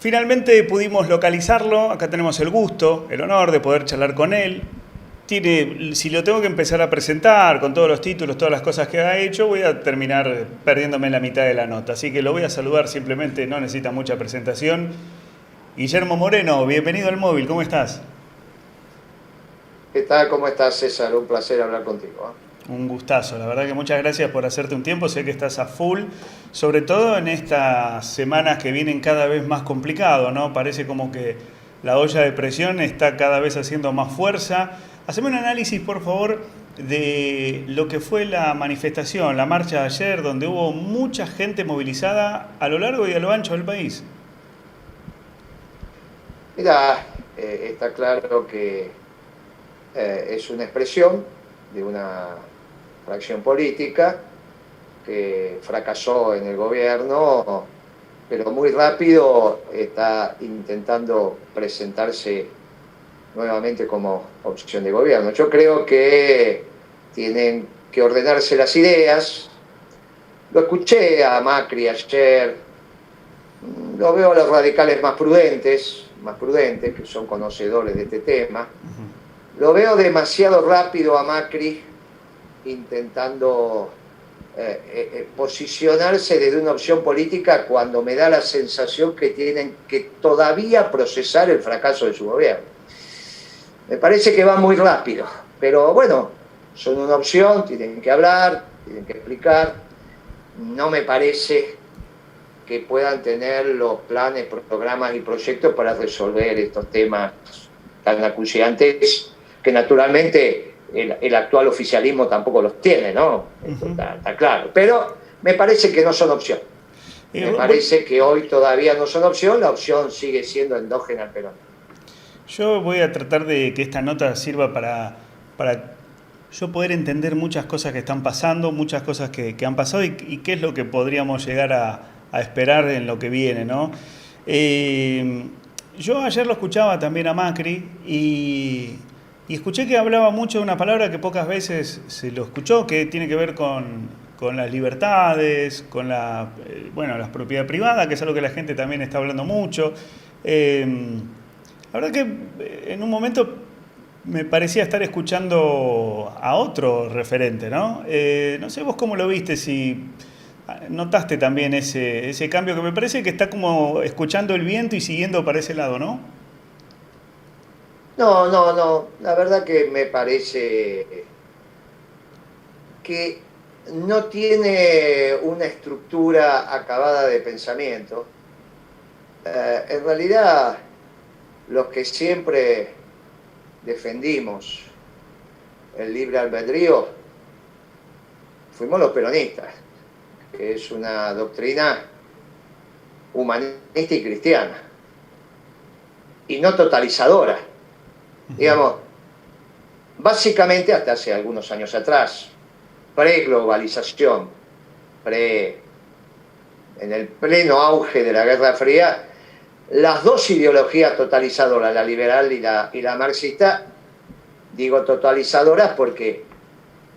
Finalmente pudimos localizarlo, acá tenemos el gusto, el honor de poder charlar con él. Si lo tengo que empezar a presentar con todos los títulos, todas las cosas que ha hecho, voy a terminar perdiéndome en la mitad de la nota. Así que lo voy a saludar simplemente, no necesita mucha presentación. Guillermo Moreno, bienvenido al móvil, ¿cómo estás? ¿Qué tal? ¿Cómo estás, César? Un placer hablar contigo. Un gustazo, la verdad que muchas gracias por hacerte un tiempo, sé que estás a full, sobre todo en estas semanas que vienen cada vez más complicado, ¿no? Parece como que la olla de presión está cada vez haciendo más fuerza. Haceme un análisis, por favor, de lo que fue la manifestación, la marcha de ayer, donde hubo mucha gente movilizada a lo largo y a lo ancho del país. Mira, está claro que es una expresión de una fracción política que fracasó en el gobierno, pero muy rápido está intentando presentarse nuevamente como opción de gobierno. Yo creo que tienen que ordenarse las ideas. Lo escuché a Macri ayer, lo veo a los radicales más prudentes, que son conocedores de este tema. Lo veo demasiado rápido a Macri intentando posicionarse desde una opción política cuando me da la sensación que tienen que todavía procesar el fracaso de su gobierno. Me parece que va muy rápido, pero bueno, son una opción, tienen que hablar, tienen que explicar. No me parece que puedan tener los planes, programas y proyectos para resolver estos temas tan acuciantes que naturalmente el actual oficialismo tampoco los tiene, ¿no? Esto está claro. Pero me parece que no son opción. Me parece que hoy todavía no son opción, la opción sigue siendo endógena al peronismo. Yo voy a tratar de que esta nota sirva para yo poder entender muchas cosas que están pasando, muchas cosas que han pasado y qué es lo que podríamos llegar a esperar en lo que viene, ¿no? Yo ayer lo escuchaba también a Macri y escuché que hablaba mucho de una palabra que pocas veces se lo escuchó, que tiene que ver con las libertades, con la propiedad privada, que es algo que la gente también está hablando mucho. La verdad que en un momento me parecía estar escuchando a otro referente, ¿no? No sé vos cómo lo viste, si notaste también ese cambio que me parece que está como escuchando el viento y siguiendo para ese lado, ¿no? No. La verdad que me parece que no tiene una estructura acabada de pensamiento. En realidad, los que siempre defendimos el libre albedrío fuimos los peronistas, que es una doctrina humanista y cristiana, y no totalizadora. Digamos, básicamente hasta hace algunos años atrás, pre-globalización, en el pleno auge de la Guerra Fría, las dos ideologías totalizadoras, la liberal y la marxista, digo totalizadoras porque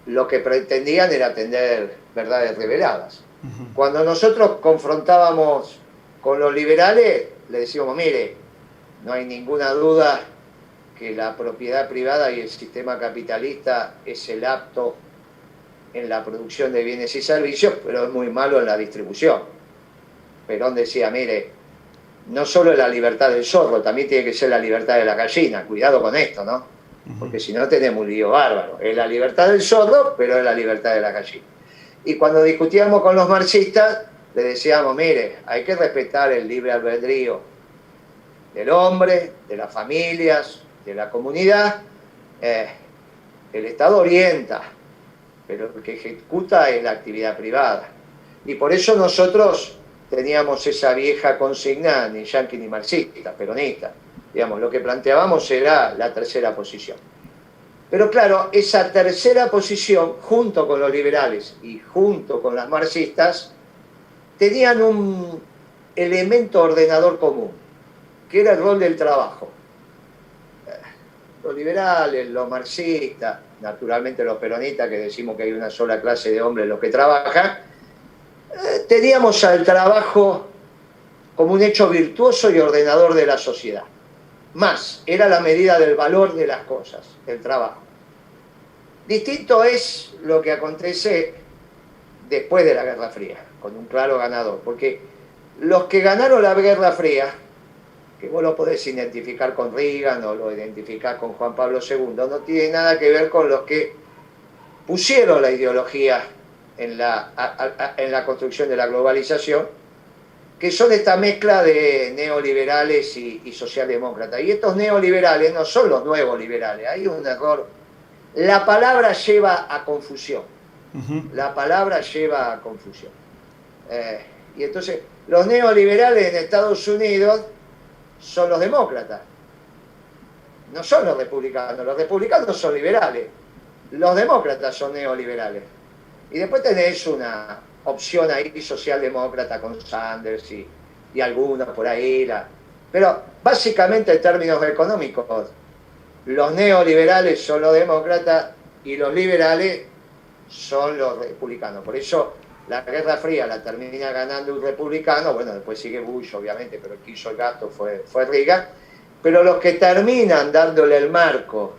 lo que pretendían era tener verdades reveladas. Cuando nosotros confrontábamos con los liberales, le decíamos, mire, no hay ninguna duda que la propiedad privada y el sistema capitalista es el apto en la producción de bienes y servicios, pero es muy malo en la distribución. Perón decía, mire, no solo es la libertad del zorro, también tiene que ser la libertad de la gallina. Cuidado con esto, ¿no? Porque si no tenemos un lío bárbaro. Es la libertad del zorro, pero es la libertad de la gallina. Y cuando discutíamos con los marxistas, le decíamos, mire, hay que respetar el libre albedrío del hombre, de las familias, de la comunidad. El Estado orienta, pero el que ejecuta es la actividad privada. Y por eso nosotros teníamos esa vieja consigna, ni yanqui ni marxista, peronista. Digamos, lo que planteábamos era la tercera posición. Pero claro, esa tercera posición, junto con los liberales y junto con las marxistas, tenían un elemento ordenador común, que era el rol del trabajo. Los liberales, los marxistas, naturalmente los peronistas, que decimos que hay una sola clase de hombres los que trabajan, teníamos al trabajo como un hecho virtuoso y ordenador de la sociedad. Más, era la medida del valor de las cosas, el trabajo. Distinto es lo que acontece después de la Guerra Fría, con un claro ganador, porque los que ganaron la Guerra Fría, que vos lo podés identificar con Reagan o lo identificás con Juan Pablo II, no tiene nada que ver con los que pusieron la ideología en la construcción de la globalización, que son esta mezcla de neoliberales y socialdemócratas. Y estos neoliberales no son los nuevos liberales, hay un error. La palabra lleva a confusión. La palabra lleva a confusión. Y entonces, los neoliberales en Estados Unidos son los demócratas, no son los republicanos son liberales, los demócratas son neoliberales. Y después tenés una opción ahí socialdemócrata con Sanders y algunos por ahí. Pero básicamente en términos económicos, los neoliberales son los demócratas y los liberales son los republicanos. Por eso la Guerra Fría la termina ganando un republicano, bueno, después sigue Bush, obviamente, pero el que hizo el gasto fue Reagan. Pero los que terminan dándole el marco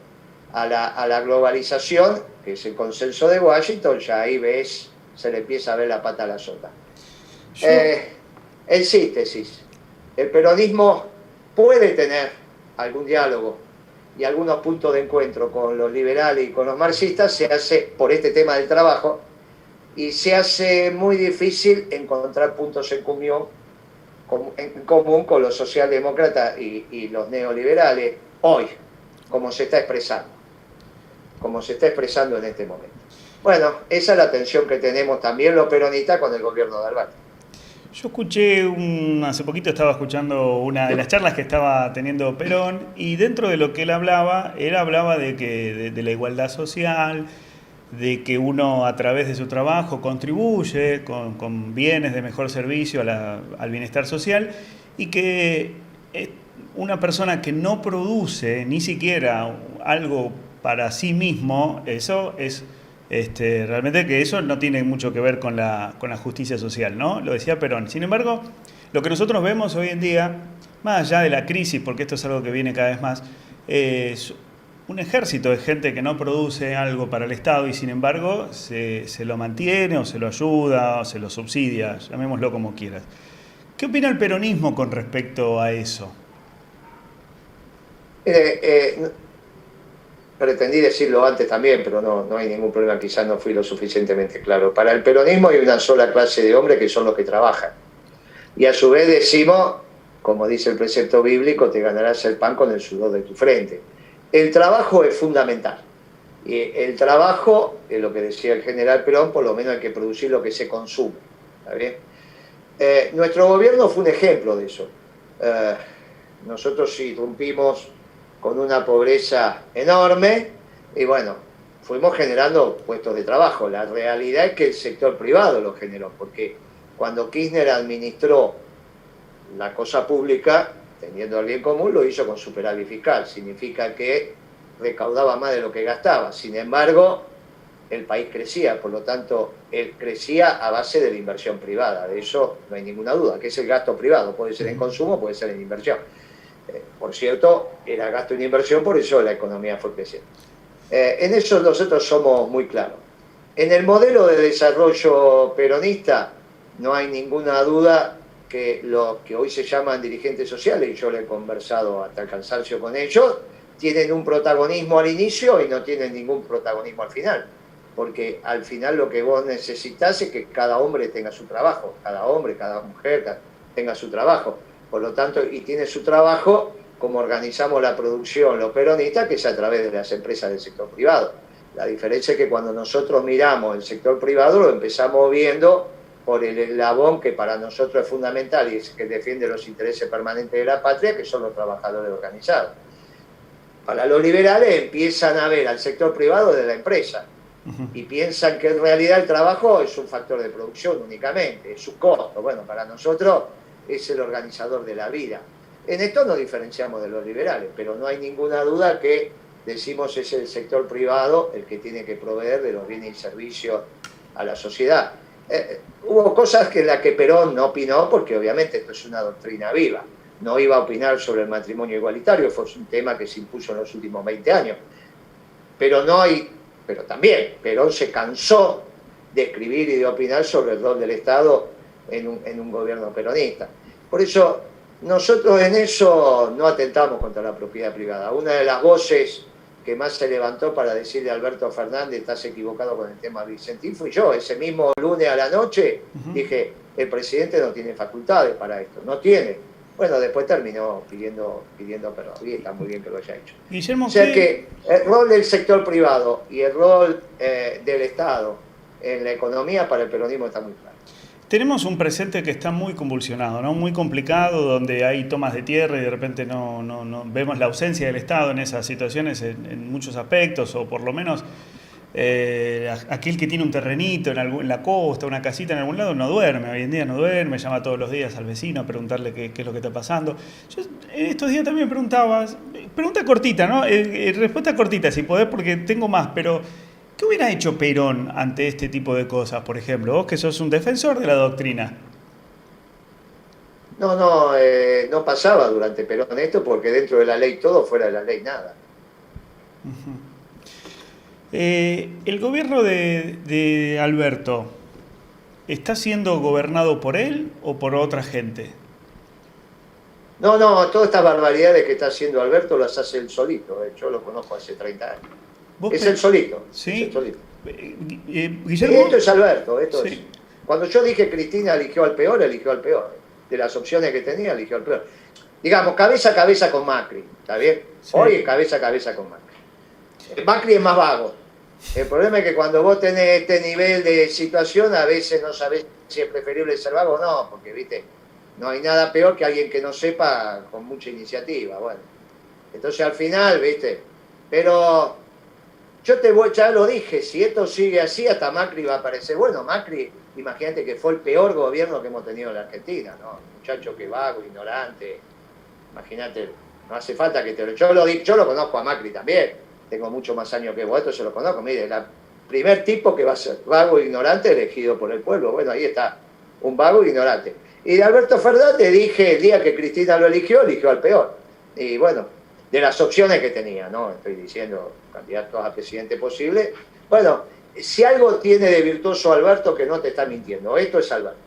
a la globalización, que es el consenso de Washington, ya ahí ves, se le empieza a ver la pata a la sota. En síntesis, el peronismo puede tener algún diálogo y algunos puntos de encuentro con los liberales y con los marxistas, se hace por este tema del trabajo, y se hace muy difícil encontrar puntos en común con los socialdemócratas y los neoliberales hoy, como se está expresando en este momento. Bueno, esa es la tensión que tenemos también los peronistas con el gobierno de Alberto. Yo escuché, hace poquito estaba escuchando una de las charlas que estaba teniendo Perón, y dentro de lo que él hablaba de la igualdad social, de que uno a través de su trabajo contribuye con bienes de mejor servicio al bienestar social, y que una persona que no produce ni siquiera algo para sí mismo, eso es realmente que eso no tiene mucho que ver con la justicia social, ¿no? Lo decía Perón. Sin embargo, lo que nosotros vemos hoy en día, más allá de la crisis, porque esto es algo que viene cada vez más, es un ejército de gente que no produce algo para el Estado y sin embargo se lo mantiene o se lo ayuda o se lo subsidia, llamémoslo como quieras. ¿Qué opina el peronismo con respecto a eso? Pretendí decirlo antes también, pero no hay ningún problema, quizás no fui lo suficientemente claro. Para el peronismo hay una sola clase de hombres que son los que trabajan. Y a su vez decimos, como dice el precepto bíblico, te ganarás el pan con el sudor de tu frente. El trabajo es fundamental. Y el trabajo, es lo que decía el general Perón, por lo menos hay que producir lo que se consume. ¿Está bien? Nuestro gobierno fue un ejemplo de eso. Nosotros irrumpimos con una pobreza enorme y bueno, fuimos generando puestos de trabajo. La realidad es que el sector privado lo generó, porque cuando Kirchner administró la cosa pública, teniendo al bien común, lo hizo con superávit fiscal. Significa que recaudaba más de lo que gastaba. Sin embargo, el país crecía, por lo tanto, él crecía a base de la inversión privada. De eso no hay ninguna duda, que es el gasto privado. Puede ser en consumo, puede ser en inversión. Por cierto, era gasto en inversión, por eso la economía fue creciendo. En eso nosotros somos muy claros. En el modelo de desarrollo peronista no hay ninguna duda que los que hoy se llaman dirigentes sociales, y yo le he conversado hasta el cansancio con ellos, tienen un protagonismo al inicio y no tienen ningún protagonismo al final. Porque al final lo que vos necesitas es que cada hombre tenga su trabajo, cada hombre, cada mujer tenga su trabajo. Por lo tanto, y tiene su trabajo como organizamos la producción los peronistas, que es a través de las empresas del sector privado. La diferencia es que cuando nosotros miramos el sector privado lo empezamos viendo por el eslabón que para nosotros es fundamental y es que defiende los intereses permanentes de la patria, que son los trabajadores organizados. Para los liberales empiezan a ver al sector privado de la empresa y piensan que en realidad el trabajo es un factor de producción únicamente, es su costo. Bueno, para nosotros es el organizador de la vida. En esto nos diferenciamos de los liberales, pero no hay ninguna duda que decimos es el sector privado el que tiene que proveer de los bienes y servicios a la sociedad. hubo cosas que en las que Perón no opinó, porque obviamente esto es una doctrina viva. No iba a opinar sobre el matrimonio igualitario, fue un tema que se impuso en los últimos 20 años. Pero también Perón se cansó de escribir y de opinar sobre el rol del Estado en un gobierno peronista. Por eso nosotros en eso no atentamos contra la propiedad privada. Una de las voces que más se levantó para decirle a Alberto Fernández estás equivocado con el tema Vicentín fui yo. Ese mismo lunes a la noche dije, el presidente no tiene facultades para esto, no tiene. Bueno, después terminó pidiendo perdón y está muy bien que lo haya hecho. Guillermo, o sea que el rol del sector privado y el rol del Estado en la economía para el peronismo está muy claro. Tenemos un presente que está muy convulsionado, ¿no? Muy complicado, donde hay tomas de tierra y de repente no vemos la ausencia del Estado en esas situaciones en muchos aspectos, o por lo menos aquel que tiene un terrenito en la costa, una casita en algún lado, no duerme. Hoy en día no duerme, llama todos los días al vecino a preguntarle qué es lo que está pasando. Yo en estos días también preguntaba, pregunta cortita, ¿no? Respuesta cortita, si podés, porque tengo más, pero ¿qué hubiera hecho Perón ante este tipo de cosas, por ejemplo? Vos que sos un defensor de la doctrina. No pasaba durante Perón esto, porque dentro de la ley todo, fuera de la ley nada. ¿El gobierno de Alberto está siendo gobernado por él o por otra gente? No, todas estas barbaridades que está haciendo Alberto las hace él solito. Yo lo conozco hace 30 años. Es el solito. ¿Sí? Es el solito. Guillermo, esto es Alberto. Sí. Es. Cuando yo dije Cristina eligió al peor, eligió al peor. De las opciones que tenía, eligió al peor. Digamos, cabeza a cabeza con Macri, ¿está bien? Sí. Hoy es cabeza a cabeza con Macri. Macri es más vago. El problema es que cuando vos tenés este nivel de situación, a veces no sabés si es preferible ser vago o no, porque, viste, no hay nada peor que alguien que no sepa con mucha iniciativa. Bueno, entonces al final, viste, pero ya lo dije, si esto sigue así, hasta Macri va a aparecer. Bueno, Macri, imagínate que fue el peor gobierno que hemos tenido en la Argentina, ¿no? Muchacho que vago, ignorante, imagínate, no hace falta que yo lo conozco a Macri también. Tengo mucho más años que vos, esto se lo conozco. Mire, el primer tipo que va a ser vago e ignorante elegido por el pueblo. Bueno, ahí está, un vago e ignorante. Y de Alberto Fernández dije, el día que Cristina lo eligió al peor. Y bueno, de las opciones que tenía, ¿no? Estoy diciendo candidatos a presidente posible. Bueno, si algo tiene de virtuoso Alberto, que no te está mintiendo. Esto es Alberto.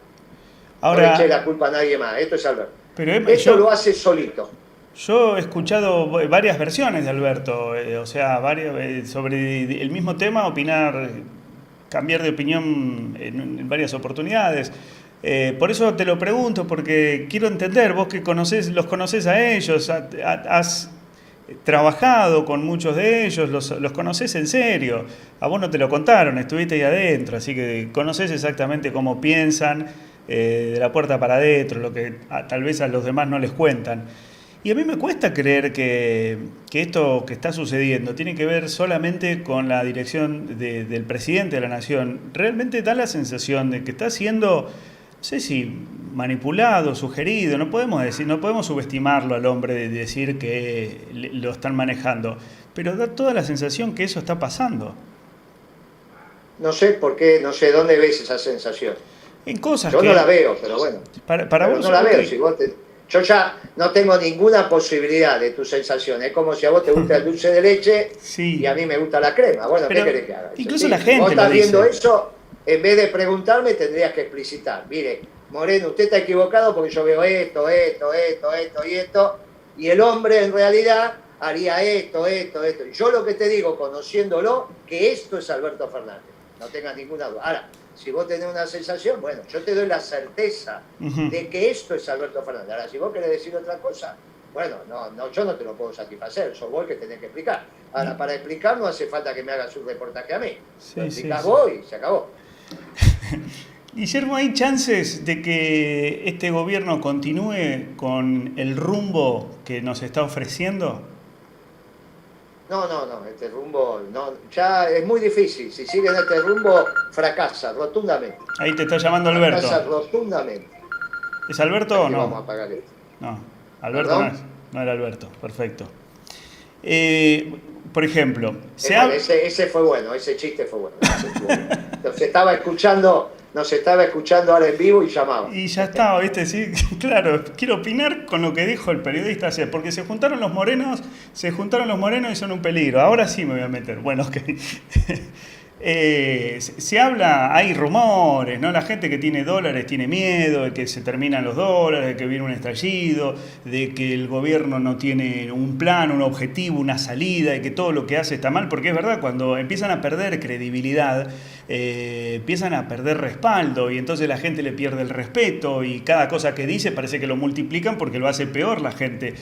Ahora, no le eché la culpa a nadie más. Esto es Alberto. Pero esto lo hace solito. Yo he escuchado varias versiones de Alberto, sobre el mismo tema, opinar, cambiar de opinión en varias oportunidades. Por eso te lo pregunto, porque quiero entender, vos que los conocés a ellos, has trabajado con muchos de ellos, los conocés en serio. A vos no te lo contaron, estuviste ahí adentro, así que conocés exactamente cómo piensan, de la puerta para adentro, lo que tal vez a los demás no les cuentan. Y a mí me cuesta creer que esto que está sucediendo tiene que ver solamente con la dirección del presidente de la Nación. Realmente da la sensación de que está siendo, no sé si manipulado, sugerido. No podemos subestimarlo al hombre de decir que lo están manejando. Pero da toda la sensación que eso está pasando. No sé por qué, no sé dónde ves esa sensación. En cosas yo no la veo, pero bueno. Para vos no la veo, si vos yo ya no tengo ninguna posibilidad de tu sensación. Es como si a vos te gusta el dulce de leche y a mí me gusta la crema. Bueno, pero, ¿qué querés que haga? Incluso la gente vos estás viendo dice. eso, en vez de preguntarme, tendrías que explicitar. Mire, Moreno, usted está equivocado porque yo veo esto, y esto. Y el hombre, en realidad, haría esto. Y yo lo que te digo, conociéndolo, que esto es Alberto Fernández. No tengas ninguna duda. Ahora, si vos tenés una sensación, bueno, yo te doy la certeza de que esto es Alberto Fernández. Ahora, si vos querés decir otra cosa, bueno, yo no te lo puedo satisfacer, sos vos el que tenés que explicar. Ahora, para explicar no hace falta que me hagas un reportaje a mí. Lo explicás vos y se acabó. Guillermo, ¿hay chances de que este gobierno continúe con el rumbo que nos está ofreciendo? No, este rumbo ya es muy difícil. Si siguen este rumbo, fracasa rotundamente. Ahí te está llamando Alberto. Fracasa rotundamente. ¿Es Alberto o no? Vamos a apagar esto. No, Alberto no era Alberto. Perfecto. Por ejemplo, ese fue bueno, ese chiste fue bueno. Entonces estaba escuchando nos estaba escuchando ahora en vivo y llamaba. Y ya estaba, ¿viste? Sí, claro, quiero opinar con lo que dijo el periodista ayer, porque se juntaron los morenos y son un peligro. Ahora sí me voy a meter. Bueno, ok. Se habla, hay rumores, ¿no? La gente que tiene dólares tiene miedo de que se terminan los dólares, de que viene un estallido, de que el gobierno no tiene un plan, un objetivo, una salida, y que todo lo que hace está mal, porque es verdad, cuando empiezan a perder credibilidad, empiezan a perder respaldo y entonces la gente le pierde el respeto y cada cosa que dice parece que lo multiplican porque lo hace peor la gente.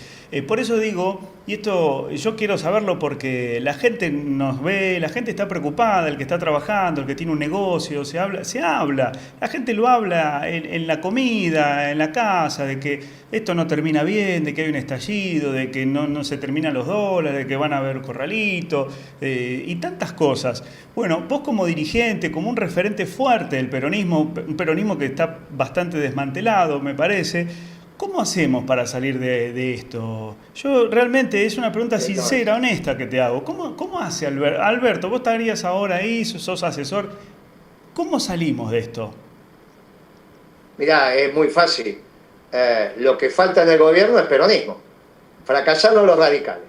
Por eso digo, y esto yo quiero saberlo porque la gente nos ve, la gente está preocupada, el que está trabajando, el que tiene un negocio, se habla, la gente lo habla en la comida, en la casa, de que esto no termina bien, de que hay un estallido, de que no se terminan los dólares, de que van a haber corralito, y tantas cosas. Bueno, vos como dirigente, como un referente fuerte del peronismo, un peronismo que está bastante desmantelado, me parece, ¿cómo hacemos para salir de esto? Yo realmente, es una pregunta sincera, honesta que te hago. ¿Cómo hace Alberto? Alberto, vos estarías ahora ahí, sos asesor. ¿Cómo salimos de esto? Mirá, es muy fácil. Lo que falta en el gobierno es peronismo. Fracasaron los radicales.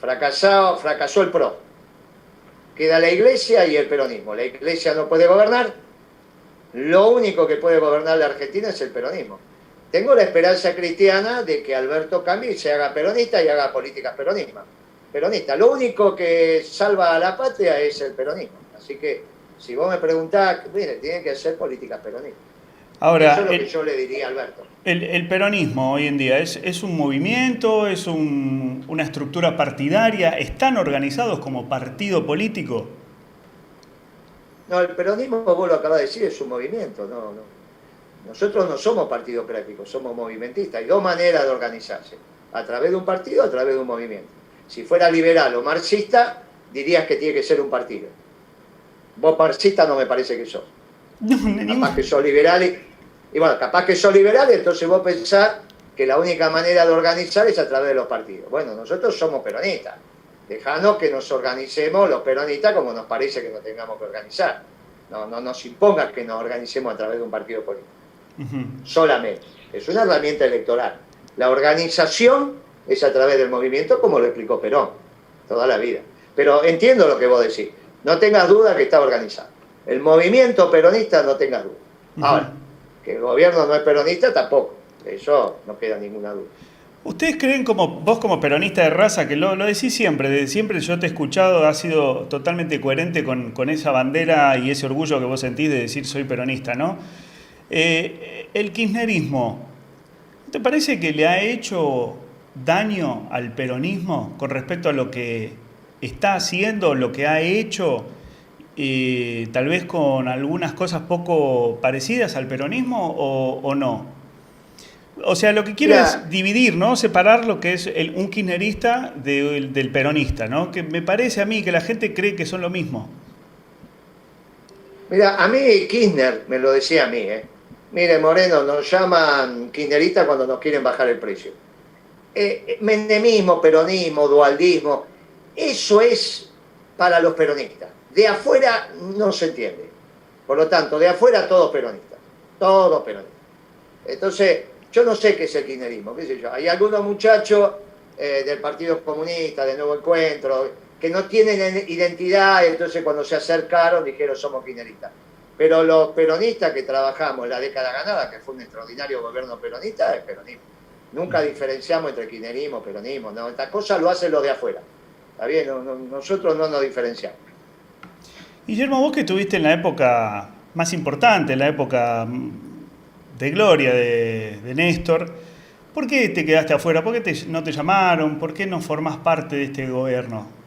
Fracasó el PRO. Queda la iglesia y el peronismo. La iglesia no puede gobernar. Lo único que puede gobernar la Argentina es el peronismo. Tengo la esperanza cristiana de que Alberto cambie y se haga peronista y haga políticas peronista. Lo único que salva a la patria es el peronismo. Así que, si vos me preguntás, mire, tienen que hacer políticas peronistas. Ahora, eso es lo que yo le diría a Alberto. El peronismo hoy en día es un movimiento, es una estructura partidaria, ¿están organizados como partido político? No, el peronismo, vos lo acabas de decir, es un movimiento. No. Nosotros no somos partidocráticos, somos movimentistas. Hay dos maneras de organizarse: a través de un partido, a través de un movimiento. Si fuera liberal o marxista, dirías que tiene que ser un partido. Vos marxista no me parece que sos. Capaz que sos liberal y bueno, capaz que sos liberal, entonces vos pensás que la única manera de organizar es a través de los partidos. Bueno, nosotros somos peronistas. Dejanos que nos organicemos los peronistas como nos parece que nos tengamos que organizar. No nos impongas que nos organicemos a través de un partido político. Solamente. Es una herramienta electoral. La organización es a través del movimiento, como lo explicó Perón toda la vida. Pero entiendo lo que vos decís. No tengas duda que está organizado. El movimiento peronista, no tengas duda. Ahora, que el gobierno no es peronista, tampoco. Eso no queda ninguna duda. ¿Ustedes creen, vos como peronista de raza, que lo decís siempre, desde siempre yo te he escuchado, has sido totalmente coherente con esa bandera y ese orgullo que vos sentís de decir soy peronista, ¿no? El kirchnerismo, ¿te parece que le ha hecho daño al peronismo con respecto a lo que está haciendo, lo que ha hecho, tal vez con algunas cosas poco parecidas al peronismo o no? O sea, lo que quiero es dividir, ¿no? Separar lo que es un kirchnerista del peronista, ¿no? Que me parece a mí que la gente cree que son lo mismo. Mira, a mí Kirchner me lo decía a mí, Mire, Moreno, nos llaman kirchneristas cuando nos quieren bajar el precio. Menemismo, peronismo, dualdismo, eso es para los peronistas. De afuera no se entiende. Por lo tanto, de afuera todos peronistas. Todos peronistas. Entonces, yo no sé qué es el kirchnerismo, qué sé yo. Hay algunos muchachos del Partido Comunista, de Nuevo Encuentro, que no tienen identidad, entonces cuando se acercaron dijeron somos kirchneristas. Pero los peronistas que trabajamos en la década ganada, que fue un extraordinario gobierno peronista, es peronismo. Nunca diferenciamos entre kirchnerismo y peronismo, no, esta cosa lo hacen los de afuera. ¿Está bien? Nosotros no nos diferenciamos. Guillermo, vos que estuviste en la época más importante, en la época de gloria de Néstor, ¿por qué te quedaste afuera? ¿Por qué no te llamaron? ¿Por qué no formás parte de este gobierno?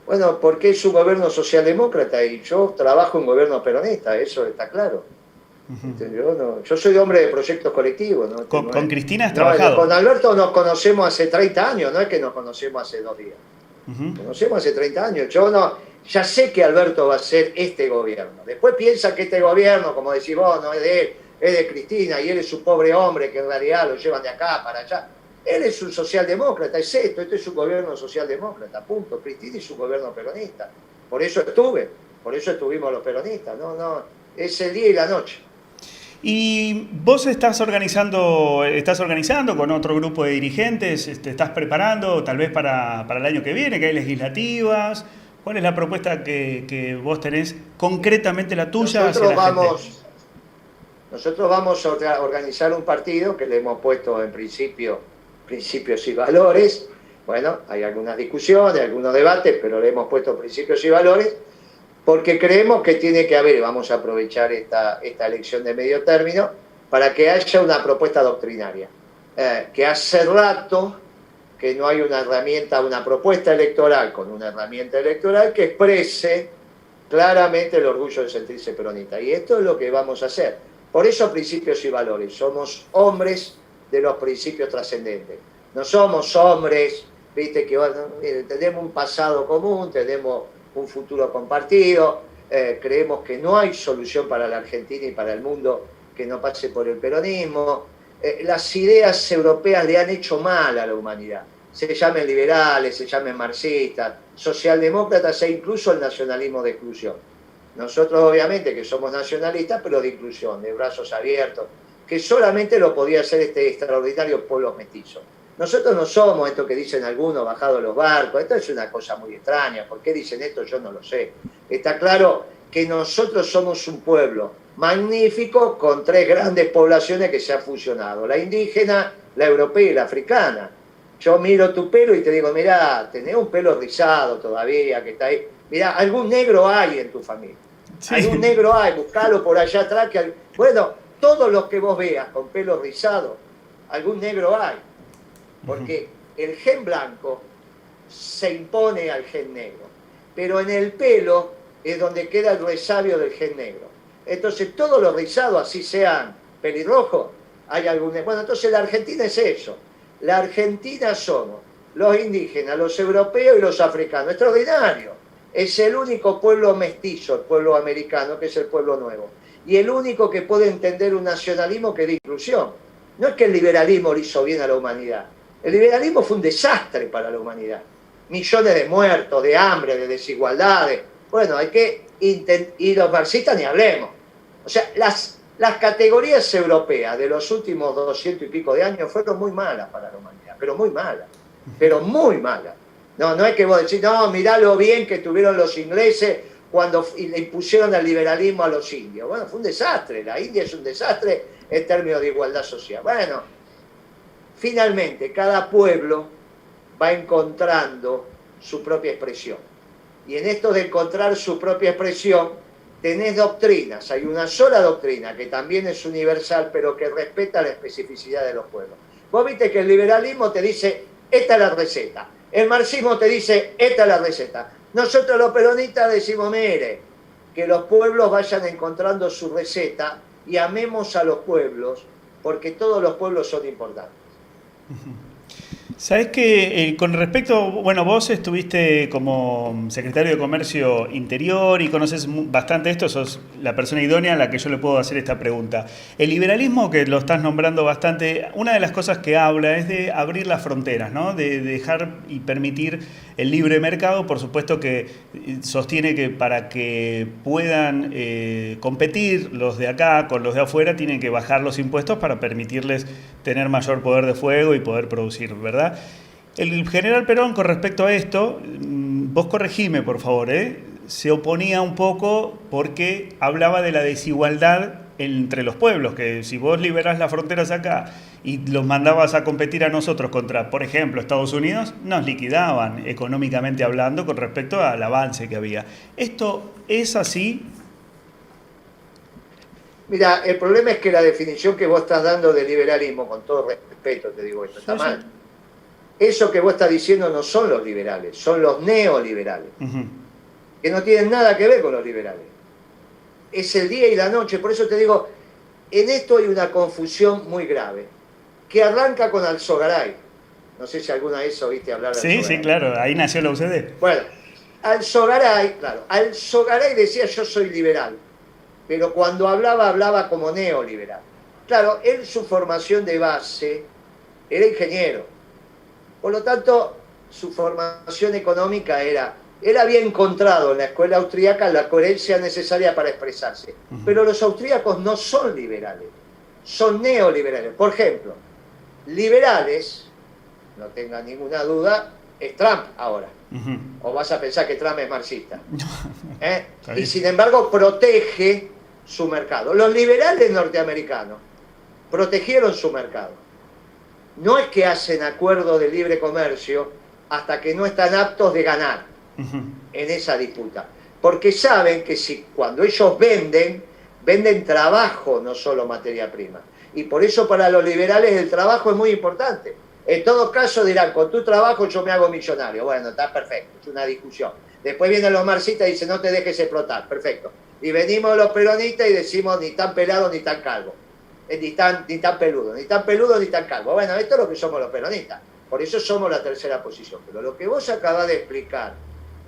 Bueno, porque es un gobierno socialdemócrata y yo trabajo en gobierno peronista, eso está claro. Yo soy hombre de proyectos colectivos. ¿No? ¿Con Cristina has trabajado? Con Alberto nos conocemos hace 30 años, no es que nos conocemos hace 2 días. Conocemos hace 30 años. Ya sé que Alberto va a ser este gobierno. Después piensa que este gobierno, como decís vos, no es de él, es de Cristina y él es un pobre hombre que en realidad lo llevan de acá para allá. Él es un socialdemócrata, esto es un gobierno socialdemócrata, punto. Cristina es un gobierno peronista. Por eso estuvimos los peronistas. Es el día y la noche. Y vos estás organizando con otro grupo de dirigentes, estás preparando tal vez para el año que viene, que hay legislativas. ¿Cuál es la propuesta que vos tenés, concretamente la tuya, hacia la gente? Nosotros vamos a organizar un partido que le hemos puesto en principios y valores. Bueno, hay algunas discusiones, algunos debates, pero le hemos puesto principios y valores porque creemos que tiene que haber, vamos a aprovechar esta elección de medio término, para que haya una propuesta doctrinaria. Que hace rato que no hay una herramienta, una propuesta electoral con una herramienta electoral que exprese claramente el orgullo de sentirse peronista. Y esto es lo que vamos a hacer. Por eso principios y valores. Somos hombres de los principios trascendentes. No somos hombres, viste, que tenemos un pasado común, tenemos un futuro compartido, creemos que no hay solución para la Argentina y para el mundo que no pase por el peronismo. Las ideas europeas le han hecho mal a la humanidad. Se llamen liberales, se llamen marxistas, socialdemócratas e incluso el nacionalismo de exclusión. Nosotros obviamente que somos nacionalistas, pero de inclusión, de brazos abiertos, que solamente lo podía hacer este extraordinario pueblo mestizo. Nosotros no somos esto que dicen algunos, bajados los barcos. Esto es una cosa muy extraña. ¿Por qué dicen esto? Yo no lo sé. Está claro que nosotros somos un pueblo magnífico con tres grandes poblaciones que se han fusionado. La indígena, la europea y la africana. Yo miro tu pelo y te digo, mirá, tenés un pelo rizado todavía que está ahí. Mirá, algún negro hay en tu familia. Sí. Algún negro hay, buscalo por allá atrás. Bueno, todos los que vos veas con pelo rizado, algún negro hay. Porque el gen blanco se impone al gen negro, pero en el pelo es donde queda el resabio del gen negro. Entonces todos los rizados, así sean pelirrojos, hay algún... Bueno, entonces la Argentina es eso. La Argentina somos los indígenas, los europeos y los africanos. Extraordinario. Es el único pueblo mestizo, el pueblo americano, que es el pueblo nuevo. Y el único que puede entender un nacionalismo que de inclusión. No es que el liberalismo le hizo bien a la humanidad. El liberalismo fue un desastre para la humanidad. Millones de muertos, de hambre, de desigualdades. Bueno, hay que intentar... Y los marxistas ni hablemos. O sea, las categorías europeas de los últimos 200 y pico de años fueron muy malas para la humanidad, pero muy malas. Pero muy malas. No es que vos decís, no, mirá lo bien que tuvieron los ingleses cuando le impusieron el liberalismo a los indios. Bueno, fue un desastre. La India es un desastre en términos de igualdad social. Bueno, finalmente, cada pueblo va encontrando su propia expresión. Y en esto de encontrar su propia expresión, tenés doctrinas. Hay una sola doctrina que también es universal, pero que respeta la especificidad de los pueblos. Vos viste que el liberalismo te dice, esta es la receta. El marxismo te dice, esta es la receta. Nosotros los peronistas decimos, mire, que los pueblos vayan encontrando su receta y amemos a los pueblos, porque todos los pueblos son importantes. Sabés que con respecto, bueno, vos estuviste como secretario de Comercio Interior y conoces bastante esto, sos la persona idónea a la que yo le puedo hacer esta pregunta. El liberalismo, que lo estás nombrando bastante, una de las cosas que habla es de abrir las fronteras, ¿no? De dejar y permitir el libre mercado. Por supuesto que sostiene que para que puedan competir los de acá con los de afuera, tienen que bajar los impuestos para permitirles tener mayor poder de fuego y poder producir, ¿verdad? El general Perón, con respecto a esto, vos corregime, por favor, se oponía un poco porque hablaba de la desigualdad entre los pueblos, que si vos liberás las fronteras acá y los mandabas a competir a nosotros contra, por ejemplo, Estados Unidos, nos liquidaban económicamente hablando con respecto al avance que había. ¿Esto es así? Mira, el problema es que la definición que vos estás dando de liberalismo, con todo respeto te digo esto, está mal. Eso que vos estás diciendo no son los liberales, son los neoliberales, que no tienen nada que ver con los liberales. Es el día y la noche, por eso te digo, en esto hay una confusión muy grave, que arranca con Alzogaray. No sé si alguna vez oíste hablar de Alzogaray. Sí, claro, ahí nació la UCD. Bueno, Alzogaray decía yo soy liberal, pero cuando hablaba como neoliberal. Claro, él su formación de base era ingeniero. Por lo tanto, su formación económica era Él había encontrado en la escuela austríaca la coherencia necesaria para expresarse. Pero los austríacos no son liberales, son neoliberales. Por ejemplo, liberales, no tengan ninguna duda, es Trump ahora. O vas a pensar que Trump es marxista. Y sin embargo protege su mercado. Los liberales norteamericanos protegieron su mercado. No es que hacen acuerdos de libre comercio hasta que no están aptos de ganar en esa disputa. Porque saben que si cuando ellos venden trabajo, no solo materia prima. Y por eso para los liberales el trabajo es muy importante. En todo caso dirán, con tu trabajo yo me hago millonario. Bueno, está perfecto, es una discusión. Después vienen los marxistas y dicen, no te dejes explotar. Perfecto. Y venimos los peronistas y decimos, ni tan pelado ni tan calvo. Ni tan peludo, ni tan peludo ni tan calvo. Bueno, esto es lo que somos los peronistas. Por eso somos la tercera posición. Pero lo que vos acabás de explicar,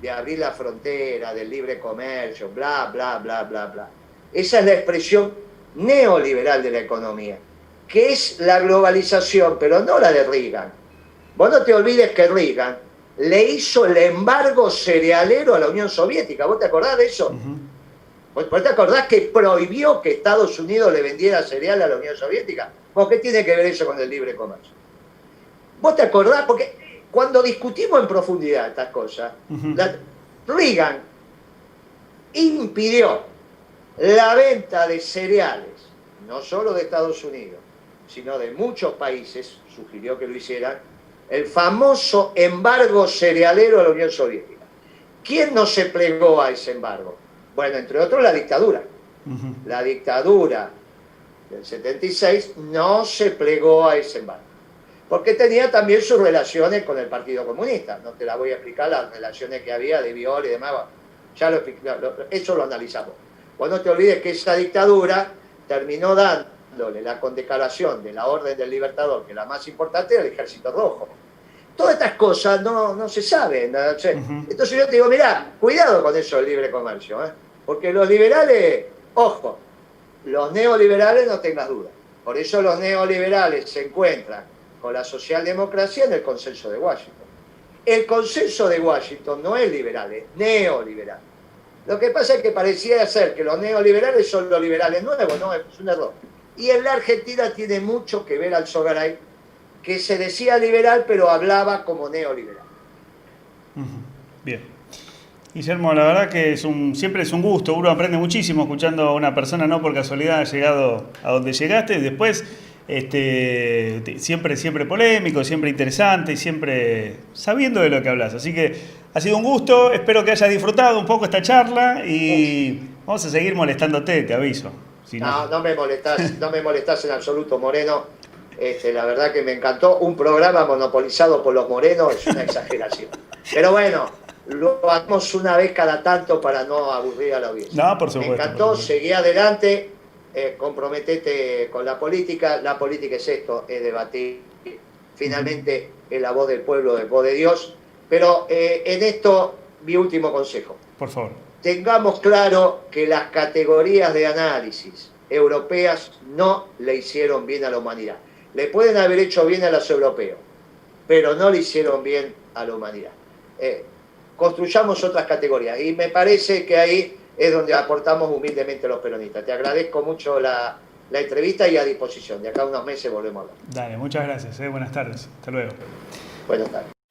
de abrir la frontera, del libre comercio, bla, bla, bla, bla, bla. Esa es la expresión neoliberal de la economía, que es la globalización, pero no la de Reagan. Vos no te olvides que Reagan le hizo el embargo cerealero a la Unión Soviética. ¿Vos te acordás de eso? ¿Vos te acordás que prohibió que Estados Unidos le vendiera cereal a la Unión Soviética? ¿Por qué tiene que ver eso con el libre comercio? ¿Vos te acordás? Porque cuando discutimos en profundidad estas cosas, Reagan impidió la venta de cereales, no solo de Estados Unidos, sino de muchos países, sugirió que lo hicieran, el famoso embargo cerealero a la Unión Soviética. ¿Quién no se plegó a ese embargo? Bueno, entre otros la dictadura. La dictadura del 76 no se plegó a ese embargo, porque tenía también sus relaciones con el Partido Comunista. No te la voy a explicar las relaciones que había de Biol y demás, ya eso lo analizamos. Vos no te olvides que esa dictadura terminó dándole la condecoración de la Orden del Libertador, que la más importante era el Ejército Rojo. Todas estas cosas no se saben. ¿No? Entonces yo te digo, mirá, cuidado con eso del libre comercio, porque los liberales, ojo, los neoliberales no tengas duda. Por eso los neoliberales se encuentran con la socialdemocracia en el consenso de Washington. El consenso de Washington no es liberal, es neoliberal. Lo que pasa es que parecía ser que los neoliberales son los liberales nuevos, no, es un error. Y en la Argentina tiene mucho que ver Alzogaray, que se decía liberal pero hablaba como neoliberal. Bien. Guillermo, la verdad que siempre es un gusto, uno aprende muchísimo escuchando a una persona, no por casualidad ha llegado a donde llegaste, después siempre polémico, siempre interesante y siempre sabiendo de lo que hablas. Así que ha sido un gusto, espero que hayas disfrutado un poco esta charla y vamos a seguir molestándote, te aviso. Si no me molestás en absoluto, Moreno. La verdad que me encantó. Un programa monopolizado por los morenos es una exageración. Pero bueno, lo hacemos una vez cada tanto para no aburrir a la audiencia. No, por supuesto. Me encantó, seguí adelante, comprometete con la política. La política es esto, es debatir. Finalmente es la voz del pueblo, es voz de Dios. Pero en esto, mi último consejo. Por favor. Tengamos claro que las categorías de análisis europeas no le hicieron bien a la humanidad. Le pueden haber hecho bien a los europeos, pero no le hicieron bien a la humanidad. Construyamos otras categorías y me parece que ahí es donde aportamos humildemente los peronistas. Te agradezco mucho la entrevista y a disposición. De acá a unos meses volvemos a hablar. Dale, muchas gracias. Buenas tardes. Hasta luego. Buenas tardes.